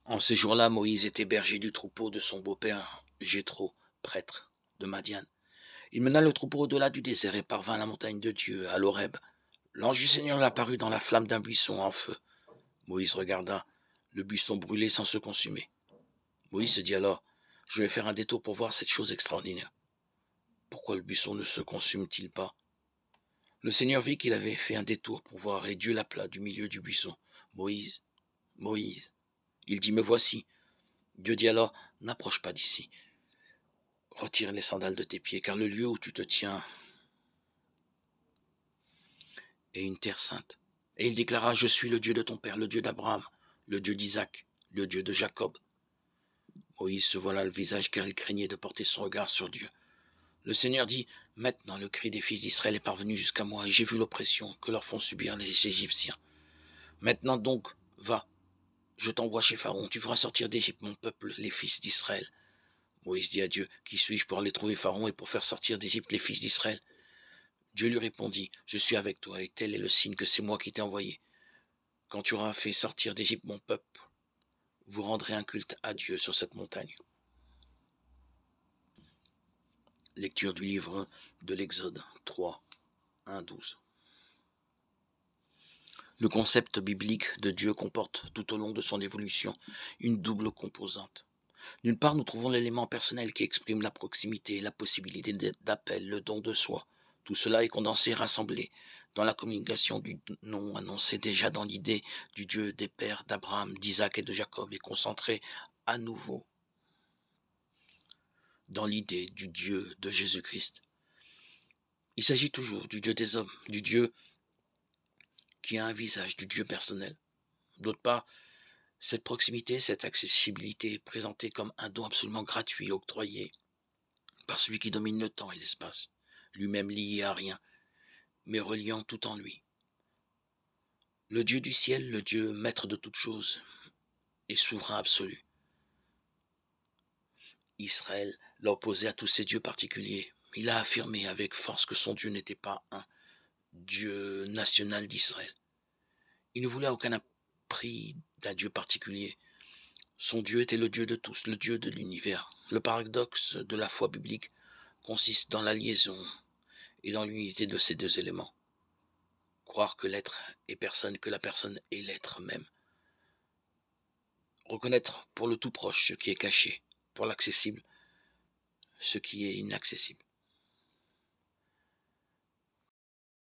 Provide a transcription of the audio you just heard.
En ces jours-là, Moïse était berger du troupeau de son beau-père, Jéthro, prêtre de Madian. Il mena le troupeau au-delà du désert et parvint à la montagne de Dieu, à l'Horeb. L'ange du Seigneur lui apparut dans la flamme d'un buisson en feu. Moïse regarda. Le buisson brûlait sans se consumer. Moïse se dit alors, je vais faire un détour pour voir cette chose extraordinaire. Pourquoi le buisson ne se consume-t-il pas? Le Seigneur vit qu'il avait fait un détour pour voir et Dieu l'appela du milieu du buisson. Moïse, Moïse. Il dit, me voici. Dieu dit alors, n'approche pas d'ici. Retire les sandales de tes pieds, car le lieu où tu te tiens est une terre sainte. Et il déclara, je suis le Dieu de ton père, le Dieu d'Abraham, le Dieu d'Isaac, le Dieu de Jacob. Moïse se voila le visage car il craignait de porter son regard sur Dieu. Le Seigneur dit, maintenant le cri des fils d'Israël est parvenu jusqu'à moi et j'ai vu l'oppression que leur font subir les Égyptiens. Maintenant donc, va, je t'envoie chez Pharaon, tu feras sortir d'Égypte mon peuple, les fils d'Israël. Moïse dit à Dieu, qui suis-je pour aller trouver Pharaon et pour faire sortir d'Égypte les fils d'Israël? Dieu lui répondit, je suis avec toi et tel est le signe que c'est moi qui t'ai envoyé. Quand tu auras fait sortir d'Égypte mon peuple, vous rendrez un culte à Dieu sur cette montagne. Lecture du livre de l'Exode 3, 1-12. Le concept biblique de Dieu comporte, tout au long de son évolution, une double composante. D'une part, nous trouvons l'élément personnel qui exprime la proximité, la possibilité d'appel, le don de soi. Tout cela est condensé, rassemblé dans la communication du nom annoncé déjà dans l'idée du Dieu des pères d'Abraham, d'Isaac et de Jacob et concentré à nouveau dans l'idée du Dieu de Jésus-Christ. Il s'agit toujours du Dieu des hommes, du Dieu qui a un visage, du Dieu personnel. D'autre part, cette proximité, cette accessibilité est présentée comme un don absolument gratuit, octroyé par celui qui domine le temps et l'espace, lui-même lié à rien, mais reliant tout en lui. Le Dieu du ciel, le Dieu maître de toutes choses, est souverain absolu. Israël l'a opposé à tous ces dieux particuliers. Il a affirmé avec force que son Dieu n'était pas un Dieu national d'Israël. Il ne voulait à aucun prix d'un Dieu particulier. Son Dieu était le Dieu de tous, le Dieu de l'univers. Le paradoxe de la foi biblique consiste dans la liaison et dans l'unité de ces deux éléments. Croire que l'être est personne, que la personne est l'être même. Reconnaître pour le tout proche ce qui est caché, pour l'accessible ce qui est inaccessible.